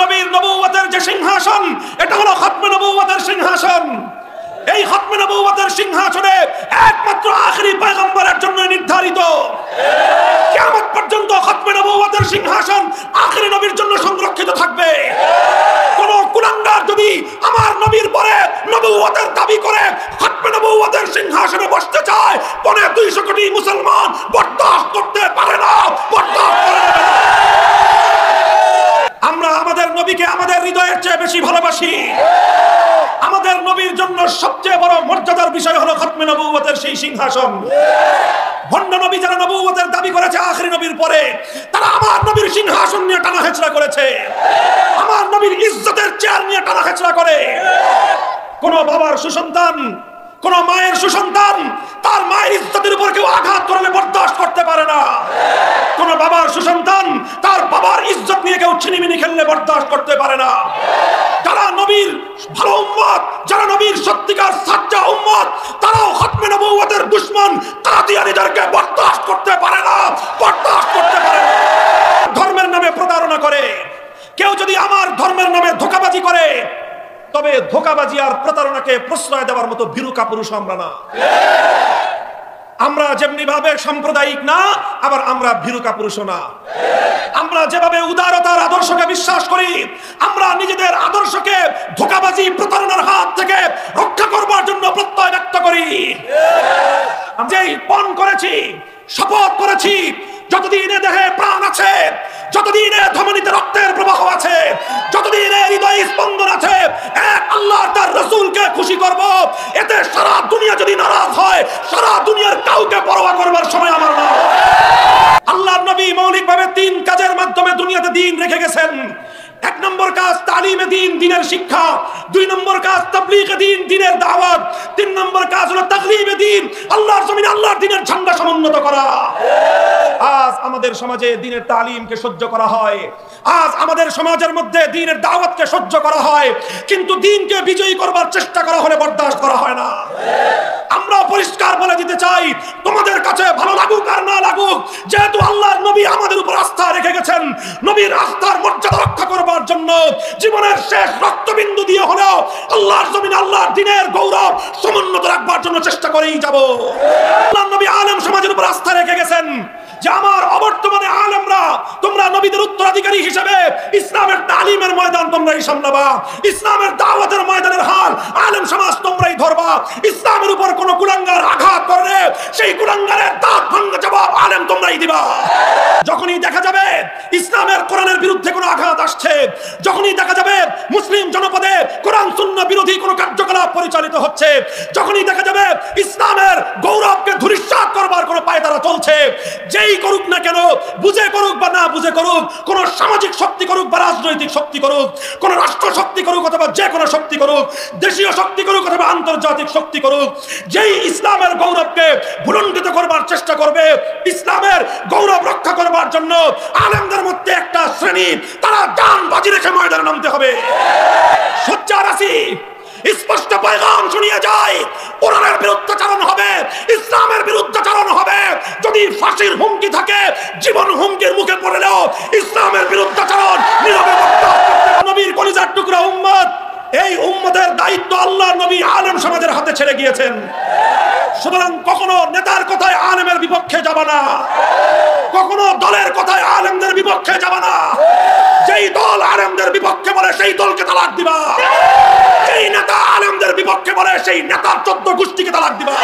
নবীর নবুয়তের যে সিংহাসন, এটা হলো খতমে নবুয়তের সিংহাসন। এই খতমে নবুয়তের সিংহাসনে একমাত্র আখেরি পয়গম্বরের জন্য নির্ধারিত। কিয়ামত পর্যন্ত খতমে নবুয়তের সিংহাসন আখেরি নবীর জন্য সংরক্ষিত থাকবে। কোন কুলাঙ্গার যদি আমার নবীর পরে নবুয়তের দাবি করে খতমে নবুয়তের সিংহাসনে বসতে চায়, 250 কোটি মুসলমান বরদাস্ত করতে পারে না, বরদাস্ত করে নেবে না। আমরা আমাদের নবীকে আমাদের হৃদয়ের চেয়ে বেশি ভালোবাসি। আমাদের নবীর জন্য সবচেয়ে বড় মর্যাদার বিষয় হলো খতমে নবুয়তের সেই সিংহাসন। ভণ্ড নবী যারা নবুয়তের দাবি করেছে আখেরি নবীর পরে, তারা আমার নবীর সিংহাসন নিয়ে টানা হেচড়া করেছে, আমার নবীর ইজ্জতের চেয়ার নিয়ে টানা হেচড়া করে। কোন বাবার সুসন্তান, কোন মায়ের সুসন্তান তার মায়ের ইজ্জতের উপর কেউ আঘাত করলে বরদাস্ত করতে পারে না। কোন বাবার সুসন্তান তার বাবার ইজ্জত নিয়ে কেউ ছিনিমিনি খেললে বরদাস্ত করতে পারে না। যারা নবীর ভালো উম্মত, যারা নবীর সত্যিকার সাচ্চা উম্মত, তারাও খতমে নবুয়তের দুশমন কাদিয়ানীদেরকে বরদাস্ত করতে পারে না, বরদাস্ত করতে পারে না। ধর্মের নামে প্রতারণা করে কেউ যদি আমার ধর্মের নামে ধোঁকাবাজি করে, তবে ধোঁকাবাজি আর প্রতারণাকে প্রশ্রয় দেওয়ার মতো ভীরু কাপুরুষ আমরা না। আমরা যেমনি ভাবে সাম্প্রদায়িক না, আবার আমরা ভীরু কাপুরুষও না। আমরা যেভাবে উদারতার আদর্শকে বিশ্বাস করি, আমরা নিজেদের আদর্শকে ধোঁকাবাজি প্রতারণার হাত থেকে রক্ষা করবার জন্য প্রত্যয় ব্যক্ত করি। যেই পণ করেছি, শপথ করেছি, যতদিন দেহে প্রাণ আছে, যতদিন ধমনীতে রক্তের প্রবাহ আছে, যতদিন হৃদয়ে স্পন্দন আছে, এক আল্লাহ তার রাসূলকে খুশি করব। এতে সারা দুনিয়া যদি নারাজ হয়, সারা দুনিয়ার কাউকে পরোয়া করবার সময় আমার না। আল্লাহর নবী মৌলিকভাবে 3 কাজের মাধ্যমে দুনিয়াতে দ্বীন রেখে গেছেন। 1 নম্বর কাজ তালিমে দ্বীন, দ্বীনের শিক্ষা। 2 নম্বর কাজ তাবলীগে দ্বীন, দ্বীনের দাওয়াত। 3 নম্বর কাজ হলো তাগলিবে দ্বীন, আল্লাহর জমিনে আল্লাহর দ্বীনের ঝান্ডা সমুন্নত করা। আজ আমাদের সমাজে দ্বীনের তালিমকে সহ্য করা হয়, আজ আমাদের সমাজের মধ্যে দ্বীনের দাওয়াতকে সহ্য করা হয়, কিন্তু দ্বীনকে বিজয়ী করবার চেষ্টা করা হলে বরদাস্ত করা হয় না। আমরা পরিষ্কার বলে দিতে চাই, তোমাদের কাছে ভালো লাগুক আর না লাগুক, যেহেতু আল্লাহর নবী আমাদের উপর আস্থা রেখে গেছেন, নবীর আস্থার মর্যাদা রক্ষা করবার জন্য জীবনের শেষ রক্তবিন্দু দিয়ে হলেও আল্লাহর জমিনে আল্লাহর দ্বীনের গৌরব সমুন্নত রাখবার জন্য চেষ্টা করেই যাব। আল্লাহর নবী আলেম সমাজের উপর আস্থা রেখে গেছেন যে আমার অবর্তমানে আলেমরা, তোমরা নবীদের উত্তরাধিকারী হিসেবে ইসলামের তালিমের ময়দান তোমরাই সামলাবা, ইসলামের দাওয়াতের ময়দানের হাল আলেম সমাজ তোমরাই ধরবা। ইসলামের উপর কোন কুলাঙ্গার আঘাত করলে সেই কুলাঙ্গারের দাঁত ভাঙা জবাব আলেম তোমরাই দিবা। যখনই দেখা যাবে ইসলামের কোরআনের বিরুদ্ধে কোনো আঘাত আসছে, যখনই দেখা যাবে মুসলিম জনপদে কোরআন সুন্নাহ বিরোধী কোনো কার্যকলাপ পরিচালিত হচ্ছে, যখনই দেখা যাবে ইসলামের গৌরবকে ধূলিসাৎ করবার কোনো পায়তারা চলছে, যেই করুক না কেন, বুঝে করুক বা না বুঝে করুক, কোন সামাজিক শক্তি করুক বা রাজনৈতিক শক্তি করুক, কোন রাষ্ট্র শক্তি করুক অথবা যে কোনো শক্তি করুক, দেশীয় শক্তি করুক অথবা আন্তর্জাতিক শক্তি করুক, যেই ইসলামের গৌরবকে ভুলণ্ঠিত করবার চেষ্টা করবে, ইসলামের গৌরব রক্ষা করবার জন্য আলেমদের মধ্যে একটা শ্রেণী তারা জান বাজি রেখে ময়দানে নামতে হবে। সোচ্চার আছি, স্পষ্ট পয়গাম শুনিয়ে যায়, কোরআনের বিরুদ্ধাচরণ হবে, ইসলামের বিরুদ্ধাচরণ হবে। যদি ফাঁসির হুমকি থাকে, জীবন হুমকির মুখে পড়লেও ইসলামের বিরুদ্ধাচরণ নীরবে বরদাস্ত করতে হবে। নবীর কলিজার টুকরা উম্মত, এই উম্মতের দায়িত্ব আল্লাহর নবী আলেম সমাজের হাতে ছেড়ে গিয়েছেন। সুতরাং কখনো নেতার কথায় আলেমের বিপক্ষে যাবা না, কখনো দলের কথায় আলেমদের বিপক্ষে যাবা না। যেই দল আলেমদের বিপক্ষে বলে সেই দলকে তালাক দিবা, যেই নেতা আলেমদের বিপক্ষে বলে সেই নেতার 14 গোষ্ঠীকে তালাক দিবা।